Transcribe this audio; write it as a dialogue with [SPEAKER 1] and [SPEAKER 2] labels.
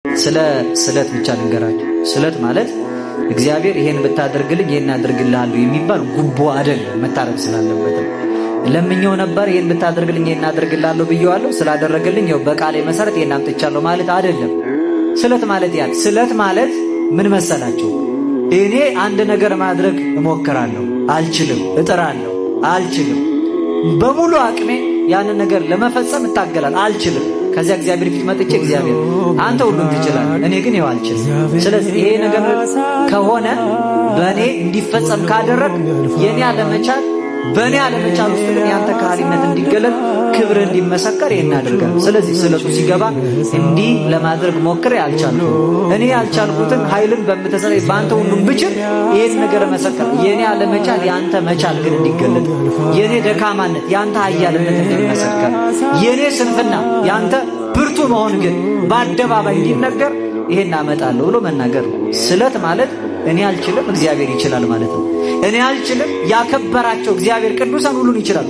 [SPEAKER 1] ስለት ብቻ ልንገራችሁ። ስለት ማለት እግዚአብሔር ይሄን ብታደርግልኝ ይሄን አድርግልሃለሁ የሚባል ጉቦ አይደለም፣ መታረቅ ስላለበት ነው። ለምኜው ነበር ይሄን ብታደርግልኝ ይሄን አድርግልሃለሁ ብየዋለሁ፣ ስላደረገልኝ ያው በቃሌ መሰረት ይሄን አምጥቻለሁ ማለት አይደለም። ስለት ማለት ስለት ማለት ምን መሰላችሁ? እኔ አንድ ነገር ማድረግ እሞክራለሁ፣ አልችልም፣ እጥራለሁ፣ አልችልም፣ በሙሉ አቅሜ ያንን ነገር ለመፈጸም እታገላለሁ፣ አልችልም። ከዚያ እግዚአብሔር ፊት መጥቼ እግዚአብሔር አንተ ሁሉን ትችላለህ፣ እኔ ግን ይኸው አልችልም። ስለዚህ ይሄ ነገር ከሆነ በእኔ እንዲፈጸም ካደረግ የኔ አለመቻል በእኔ አለመቻል ውስጥ ግን ያንተ ካህሊነት እንዲገለጥ ክብር እንዲመሰከር ይሄን አድርጋለሁ። ስለዚህ ስለቱ ሲገባ እንዲህ ለማድረግ ሞክሬ አልቻልኩም። እኔ ያልቻልኩትን ኃይልን በምትሰጠኝ በአንተ ሁሉን ብችል ይሄን ነገር መሰከር፣ የኔ አለመቻል ያንተ መቻል ግን እንዲገለጥ፣ የኔ ደካማነት ያንተ ኃያልነት እንዲመሰከር፣ የኔ ስንፍና ያንተ ብርቱ መሆን ግን በአደባባይ እንዲነገር ይሄን አመጣለሁ ብሎ መናገር ነው። ስለት ማለት እኔ አልችልም እግዚአብሔር ይችላል ማለት ነው። እኔ አልችልም ያከበራቸው እግዚአብሔር ቅዱሳን ሁሉን ይችላል።